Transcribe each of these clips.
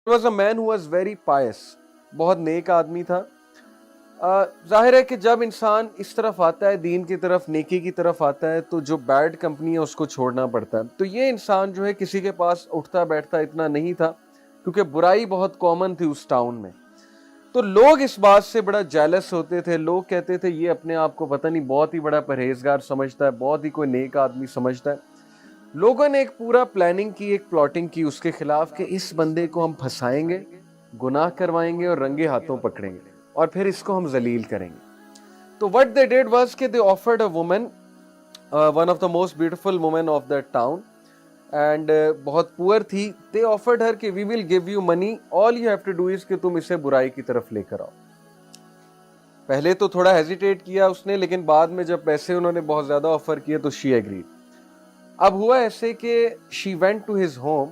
was a man who was very pious, बहुत नेक आदमी था। जाहिर है कि जब इंसान इस तरफ आता है, दीन की तरफ, नेकी की तरफ आता है, तो जो बैड कंपनी है उसको छोड़ना पड़ता है। तो ये इंसान जो है किसी के पास उठता बैठता इतना नहीं था, क्योंकि बुराई बहुत कॉमन थी उस टाउन में। तो लोग इस बात से बड़ा जेलस होते थे। लोग कहते थे ये अपने आप को पता नहीं बहुत ही बड़ा परहेजगार समझता है, बहुत ही कोई नेक आदमी समझता है। लोगों ने एक पूरा प्लानिंग की, एक प्लॉटिंग की उसके खिलाफ कि इस बंदे को हम फंसाएंगे, गुनाह करवाएंगे और रंगे हाथों पकड़ेंगे और फिर इसको हम जलील करेंगे। तो व्हाट दे डिड वाज कि they offered a woman, one of the most beautiful women of that town, and बहुत पुअर थी। दे ऑफर्ड हर कि we will give you money, all you have to do is कि तुम इसे बुराई की तरफ लेकर आओ। पहले तो थोड़ा हेजिटेट किया उसने, लेकिन बाद में जब पैसे उन्होंने बहुत ज्यादा ऑफर किए तो शी एग्रीड। अब हुआ ऐसे कि she went to his home,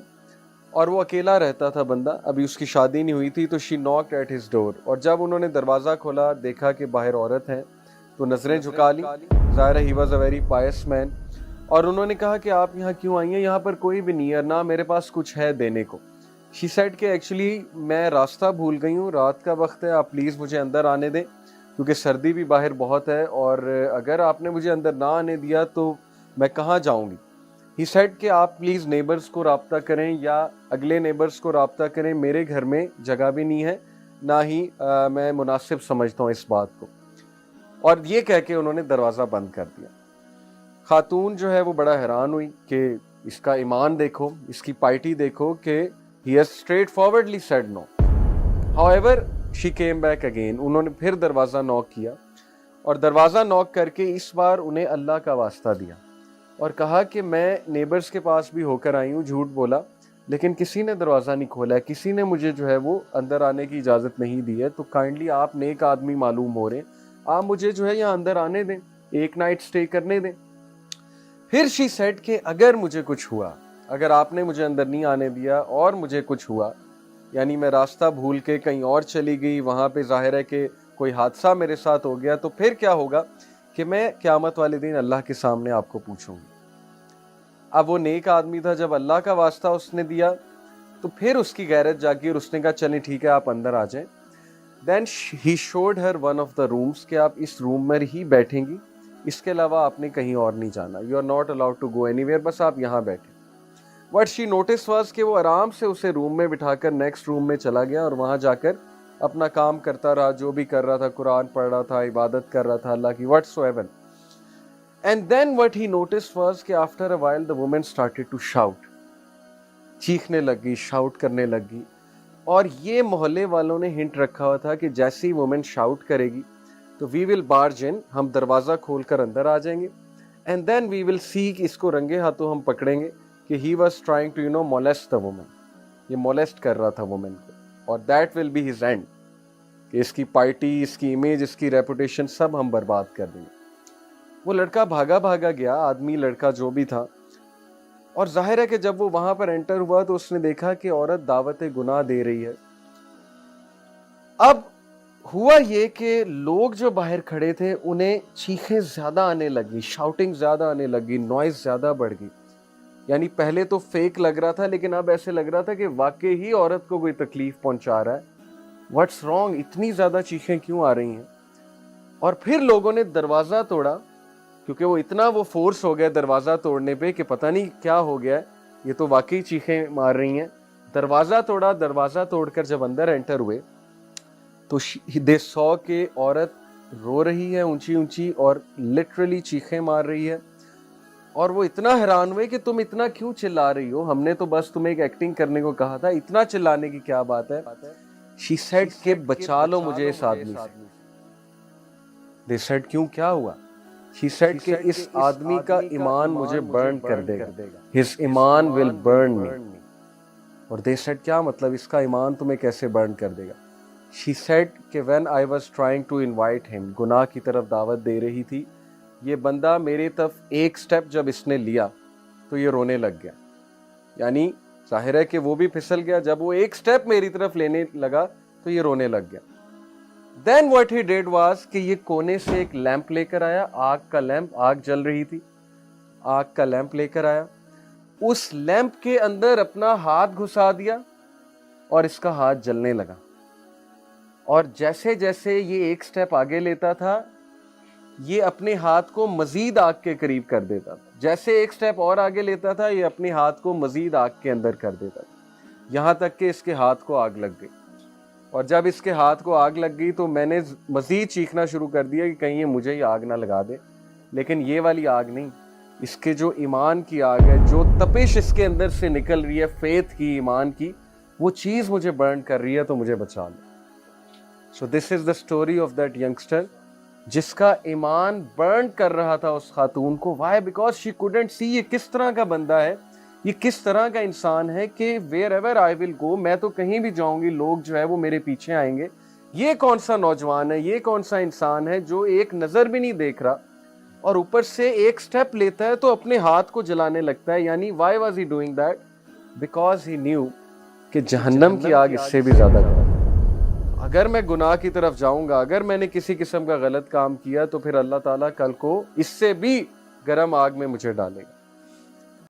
और वो अकेला रहता था बंदा, अभी उसकी शादी नहीं हुई थी। तो she knocked at his door, और जब उन्होंने दरवाज़ा खोला देखा कि बाहर औरत है, तो नज़रें झुका ली। ज़ाहिर है he was a very Payas man. और उन्होंने कहा कि आप यहाँ क्यों आई हैं, यहाँ पर कोई भी नहीं है, ना मेरे पास कुछ है देने को। शी सेड कि एक्चुअली मैं रास्ता भूल गई हूँ, रात का वक्त है, आप प्लीज़ मुझे अंदर आने दें, क्योंकि सर्दी भी बाहर बहुत है, और अगर आपने मुझे अंदर ना आने दिया तो मैं कहाँ जाऊँगी। ही सेड कि आप प्लीज़ नेबर्स को राब्ता करें या अगले नेबर्स को राब्ता करें, मेरे घर में जगह भी नहीं है, ना ही मैं मुनासिब समझता हूँ इस बात को। और ये कह के उन्होंने दरवाज़ा बंद कर दिया। खातून जो है वो बड़ा हैरान हुई कि इसका ईमान देखो, इसकी पाइटी देखो कि he has straight forwardly said no. However she came back again, उन्होंने फिर दरवाज़ा नॉक किया, और दरवाज़ा नॉक करके इस बार उन्हें अल्लाह का वास्ता दिया और कहा कि मैं नेबर्स के पास भी होकर आई हूँ, झूठ बोला, लेकिन किसी ने दरवाज़ा नहीं खोला है, किसी ने मुझे जो है वो अंदर आने की इजाज़त नहीं दी है, तो काइंडली आप नेक आदमी मालूम हो रहे हैं, आप मुझे जो है यहाँ अंदर आने दें, एक नाइट स्टे करने दें। फिर शी सेड कि अगर मुझे कुछ हुआ, अगर आपने मुझे अंदर नहीं आने दिया और मुझे कुछ हुआ, यानी मैं रास्ता भूल के कहीं और चली गई, वहाँ पे ज़ाहिर है कि कोई हादसा मेरे साथ हो गया, तो फिर क्या होगा कि मैं क़यामत वाले दिन अल्लाह के सामने आपको पूछूंगी। अब वो नेक आदमी था, जब अल्लाह का वास्ता उसने दिया तो फिर उसकी गैरत जागी और उसने कहा चलें ठीक है आप अंदर आ जाएं। Then he showed her one of the rooms कि आप इस रूम में ही बैठेंगी, इसके अलावा आपने कहीं और नहीं जाना, you are not allowed to go anywhere, बस आप यहाँ बैठे। व्हाट शी नोटिस वाज कि वो आराम से उसे रूम में बिठाकर नेक्स्ट रूम में चला गया और वहाँ जाकर अपना काम करता रहा, जो भी कर रहा था, कुरान पढ़ रहा था, इबादत कर रहा था अल्लाह की, whatsoever. And then what he noticed was कि after a while the woman started to shout, चीखने लगी, शाउट करने लगी। और ये मोहल्ले वालों ने हिंट रखा हुआ था कि जैसी वुमेन शाउट करेगी तो वी विल बार्ज इन, हम दरवाज़ा खोलकर अंदर आ जाएंगे, and then we will see कि इसको रंगे हाथों हम पकड़ेंगे कि he was trying to molest the women, ये मोलेस्ट कर रहा था वुमेन को, और that will be his end, कि इसकी पार्टी, इसकी इमेज, इसकी रेपुटेशन सब हम बर्बाद कर देंगे। वो लड़का भागा भागा गया, आदमी लड़का जो भी था, और जाहिर है कि जब वो वहां पर एंटर हुआ तो उसने देखा कि औरत दावत गुनाह दे रही है। अब हुआ ये कि लोग जो बाहर खड़े थे उन्हें चीखें ज्यादा आने लगी, शाउटिंग ज्यादा आने लगी, नॉइज ज्यादा बढ़ गई। यानी पहले तो फेक लग रहा था, लेकिन अब ऐसे लग रहा था कि वाकई ही औरत को कोई तकलीफ पहुंचा रहा है। व्हाट्स रॉन्ग, इतनी ज्यादा चीखें क्यों आ रही हैं। और फिर लोगों ने दरवाजा तोड़ा, क्योंकि वो इतना वो फोर्स हो गया दरवाज़ा तोड़ने पे कि पता नहीं क्या हो गया, ये तो वाकई चीखें मार रही हैं। दरवाज़ा तोड़ा, दरवाज़ा तोड़कर जब अंदर एंटर हुए तो दे सॉ के औरत रो रही है ऊंची ऊंची और लिटरली चीखें मार रही है। और वो इतना हैरान हुए कि तुम इतना क्यों चिल्ला रही हो, हमने तो बस तुम्हें एक एक्टिंग करने को कहा था, इतना चिल्लाने की क्या बात है। शी सेड के बचा लो मुझे इस आदमी से। दे सेड क्यों, क्या हुआ। She said कि इस आदमी का ईमान मुझे बर्न कर देगा, His Iman will burn me। और they said क्या मतलब, इसका ईमान तुम्हें कैसे बर्न कर देगा। She said कि when I was trying to invite him, गुनाह की तरफ दावत दे रही थी, ये बंदा मेरी तरफ एक स्टेप जब इसने लिया तो ये रोने लग गया। यानी जाहिर है कि वो भी फिसल गया, जब वो एक स्टेप मेरी तरफ लेने लगा तो ये रोने लग गया। Then what he did was कि ये कोने से एक लैंप लेकर आया, आग का लैंप, आग जल रही थी, आग का लैंप लेकर आया, उस लैंप के अंदर अपना हाथ घुसा दिया اور اس کا ہاتھ جلنے لگا. اور جیسے جیسے یہ ایک سٹیپ آگے لیتا تھا یہ اپنے ہاتھ کو مزید آگ کے قریب کر دیتا تھا. جیسے ایک سٹیپ اور آگے لیتا تھا یہ اپنے ہاتھ کو مزید آگ کے اندر کر دیتا تھا, یہاں تک کہ اس کے ہاتھ کو آگ لگ گئی. اور جب اس کے ہاتھ کو آگ لگ گئی تو میں نے مزید چیخنا شروع کر دیا کہ کہیں یہ مجھے یہ آگ نہ لگا دے. لیکن یہ والی آگ نہیں, اس کے جو ایمان کی آگ ہے, جو تپش اس کے اندر سے نکل رہی ہے فیتھ کی, ایمان کی, وہ چیز مجھے برن کر رہی ہے, تو مجھے بچا لو. So this is the story of that youngster جس کا ایمان برن کر رہا تھا اس خاتون کو. Why? Because she couldn't see یہ کس طرح کا بندہ ہے, یہ کس طرح کا انسان ہے کہ ویئر ایور آئی ول گو, میں تو کہیں بھی جاؤں گی لوگ جو ہے وہ میرے پیچھے آئیں گے. یہ کون سا نوجوان ہے, یہ کون سا انسان ہے جو ایک نظر بھی نہیں دیکھ رہا اور اوپر سے ایک سٹیپ لیتا ہے تو اپنے ہاتھ کو جلانے لگتا ہے. یعنی Y was he doing that? Because he new کہ جہنم کی آگ اس سے بھی زیادہ گرم. اگر میں گناہ کی طرف جاؤں گا, اگر میں نے کسی قسم کا غلط کام کیا, تو پھر اللہ تعالیٰ کل کو اس سے بھی گرم آگ میں مجھے ڈالے گا.